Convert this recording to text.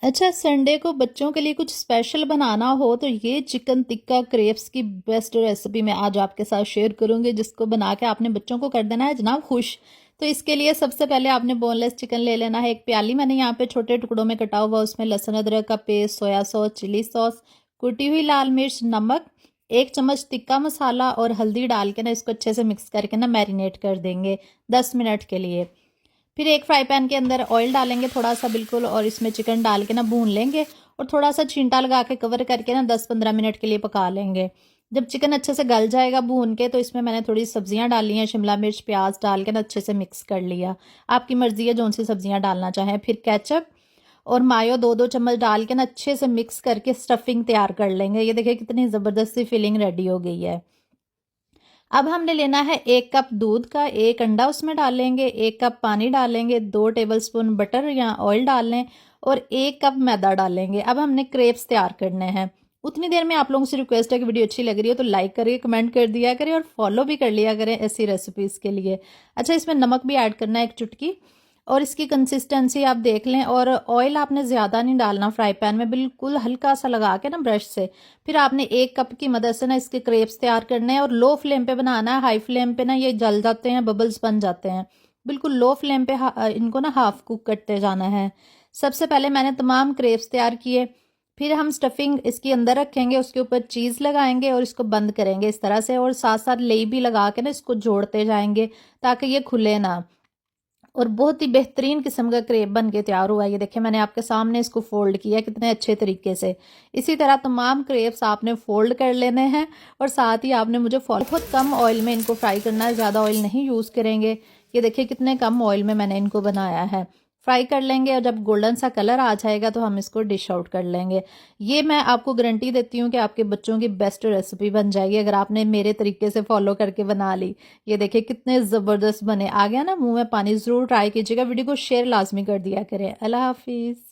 अच्छा, संडे को बच्चों के लिए कुछ स्पेशल बनाना हो तो ये चिकन टिक्का क्रेप्स की बेस्ट रेसिपी मैं आज आपके साथ शेयर करूंगी, जिसको बना के आपने बच्चों को कर देना है जनाब खुश। तो इसके लिए सबसे पहले आपने बोनलेस चिकन ले लेना है। एक प्याली मैंने यहाँ पे छोटे टुकड़ों में कटा हुआ, उसमें लहसुन अदरक का paste, soya sauce, chilli sauce, कुटी हुई लाल मिर्च, नमक, 1 चम्मच टिक्का मसाला और हल्दी डाल के ना इसको अच्छे से मिक्स करके ना मैरिनेट कर देंगे 10 मिनट के लिए। फिर एक फ्राई पैन के अंदर ऑयल डालेंगे थोड़ा सा बिल्कुल, और इसमें चिकन डाल के ना भून लेंगे और थोड़ा सा छींटा लगा के कवर करके ना 10-15 मिनट के लिए पका लेंगे। जब चिकन अच्छे से गल जाएगा भून के, तो इसमें मैंने थोड़ी सब्जियां डाली हैं, शिमला मिर्च, प्याज डाल के ना अच्छे से मिक्स कर लिया। आपकी मर्जी है जौन सी सब्जियां डालना चाहें। फिर केचप और मायो 2-2 चम्मच डाल के ना अच्छे से मिक्स करके स्टफिंग तैयार कर लेंगे। ये देखिए कितनी ज़बरदस्त सी फिलिंग रेडी हो गई है। अब हमने लेना है 1 कप दूध का, 1 अंडा उसमें डालेंगे, 1 कप पानी डालेंगे, 2 टेबलस्पून बटर या ऑयल डाल लें और 1 कप मैदा डालेंगे। अब हमने क्रेप्स तैयार करने हैं। उतनी देर में आप लोगों से रिक्वेस्ट है कि वीडियो अच्छी लग रही हो तो लाइक करिए, कमेंट कर दिया करें और फॉलो भी कर लिया करें ऐसी रेसिपीज़ के लिए। अच्छा, इसमें नमक भी ऐड करना है 1 चुटकी, और इसकी कंसिस्टेंसी आप देख लें। और ऑयल आपने ज़्यादा नहीं डालना फ्राई पैन में, बिल्कुल हल्का सा लगा के ना ब्रश से। फिर आपने 1 कप की मदद से ना इसके क्रेप्स तैयार करने हैं और लो फ्लेम पे बनाना है। हाई फ्लेम पे ना ये जल जाते हैं, बबल्स बन जाते हैं। बिल्कुल लो फ्लेम पे इनको ना हाफ कुक करते जाना है। सबसे पहले मैंने तमाम क्रेप्स तैयार किए। फिर हम स्टफिंग इसके अंदर रखेंगे, उसके ऊपर चीज़ लगाएंगे और इसको बंद करेंगे इस तरह से, और साथ साथ लेई भी लगा के ना इसको जोड़ते जाएंगे ताकि ये खुले ना। और बहुत ही बेहतरीन किस्म का क्रेप बन के तैयार हुआ है। ये देखिए मैंने आपके सामने इसको फोल्ड किया कितने अच्छे तरीके से। इसी तरह तमाम क्रेप्स आपने फोल्ड कर लेने हैं और साथ ही आपने मुझे फॉलो, बहुत कम ऑयल में इनको फ्राई करना है, ज़्यादा ऑयल नहीं यूज़ करेंगे। ये देखिए कितने कम ऑयल में मैंने इनको बनाया है। फ्राई कर लेंगे और जब गोल्डन सा कलर आ जाएगा तो हम इसको डिश आउट कर लेंगे। ये मैं आपको गारंटी देती हूँ कि आपके बच्चों की बेस्ट रेसिपी बन जाएगी अगर आपने मेरे तरीके से फॉलो करके बना ली। ये देखिए कितने ज़बरदस्त बने। आ गया ना मुंह में पानी। ज़रूर ट्राई कीजिएगा। वीडियो को शेयर लाजमी कर दिया करें। अल्लाह हाफिज़।